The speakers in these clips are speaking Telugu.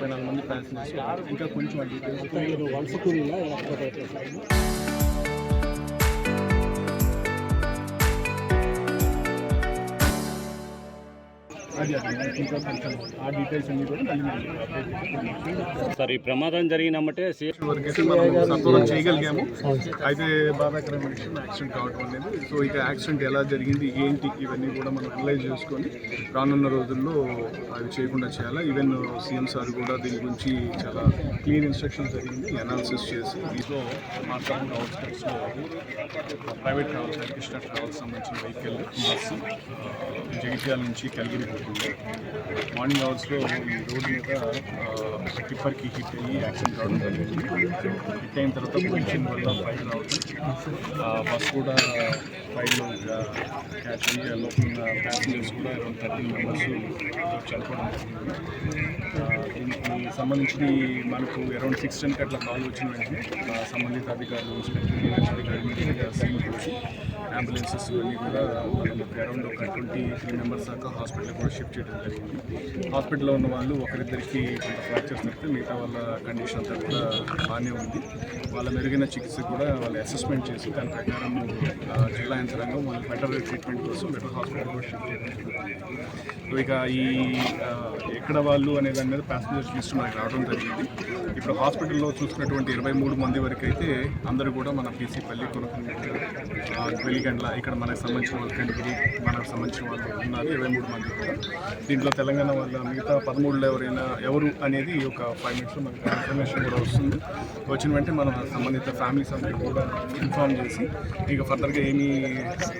34 మంది ప్యాసింజర్స్ ఇంకా కొంచెం వలస కూలీలా ఆ డీటెయిల్స్ అన్ని కూడా సార్ ఈ ప్రమాదం జరిగినమ్మటే వరకైతే మనం సంతోషం చేయగలిగాము. అయితే బాధాకరమైన విషయం యాక్సిడెంట్ కావడం అనేది. సో ఇక యాక్సిడెంట్ ఎలా జరిగింది ఏంటి ఇవన్నీ కూడా మనం అనలైజ్ చేసుకొని రానున్న రోజుల్లో అవి చేయకుండా చేయాలి. ఈవెన్ సీఎం సార్ కూడా దీని గురించి చాలా క్లియర్ ఇన్స్ట్రక్షన్స్ జరిగింది అనాలిసిస్ చేసి దీంట్లో మార్కెటింగ్ అవుట్స్కట్స్లో ప్రైవేట్ ట్రావెల్స్ కృష్ణ ట్రావెల్స్ సంబంధించిన వెహికల్ బస్సు జగిత్యాల నుంచి కలిగిరి పోతుంది. మార్నింగ్ అవర్స్లో ఈ రోడ్డు మీద టిప్పర్కి హిట్ అయ్యి యాక్సిడెంట్ కావడం జరిగింది. హిట్ అయిన తర్వాత పొజిషన్ వల్ల ఫైర్ రావడం బస్ కూడా ఫైర్లో క్యాచ్ అయ్యి లోపల ఉన్న ప్యాసింజర్స్ కూడా అరౌండ్ 13 మెంబర్స్ చనిపోవడం జరిగింది. దీనికి సంబంధించి మనకు అరౌండ్ 6:10 అట్లా కాల్ వచ్చిన వెంటనే సంబంధిత అధికారులు ఇన్స్పెక్టర్ అధికారులు సీఎంకి వచ్చి అంబులెన్సెస్ అన్నీ కూడా మనకి అరౌండ్ ఒక 23 మెంబర్స్ దాకా హాస్పిటల్ కూడా షిఫ్ట్ చేయడం జరిగింది. హాస్పిటల్లో ఉన్న వాళ్ళు ఒకరిద్దరికి కొంత ఫ్రాక్చర్స్ తప్పితే మిగతా వాళ్ళ కండిషన్ అంతా కూడా బాగానే ఉంది. వాళ్ళ మెరుగైన చికిత్స కూడా వాళ్ళు అసెస్మెంట్ చేసి దాని ప్రకారం జిల్లా యంత్రాంగం వాళ్ళు బెటర్ ట్రీట్మెంట్ కోసం బెటర్ హాస్పిటల్ కూడా షిఫ్ట్ చేయడం జరిగింది. సో ఇక ఈ ఎక్కడ వాళ్ళు అనే దాని మీద ప్యాసింజర్స్ లిస్ట్ మనకి రావడం జరిగింది. ఇప్పుడు హాస్పిటల్లో చూసుకున్నటువంటి 23 మంది వరకు అయితే అందరూ కూడా మన పీసీపల్లి వెలిగండ్ల ఇక్కడ మనకు సంబంధించిన వాళ్ళు కంటిగిరి మనకు సంబంధించిన వాళ్ళు ఉన్నారు 23 మంది కూడా. దీంట్లో తెలంగాణ వాళ్ళ మిగతా 13లో ఎవరు అనేది ఒక 5 minutes మనకు ఇన్ఫర్మేషన్ కూడా వస్తుంది. వచ్చిన వెంటనే మనం సంబంధిత ఫ్యామిలీస్ అందరికీ కూడా ఇన్ఫార్మ్ చేసి ఇక ఫర్దర్గా ఏమి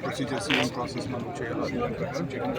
ప్రొసీజర్స్ ఏం ప్రాసెస్ మనం చేయాలో దాని ప్రకారం చేయడం.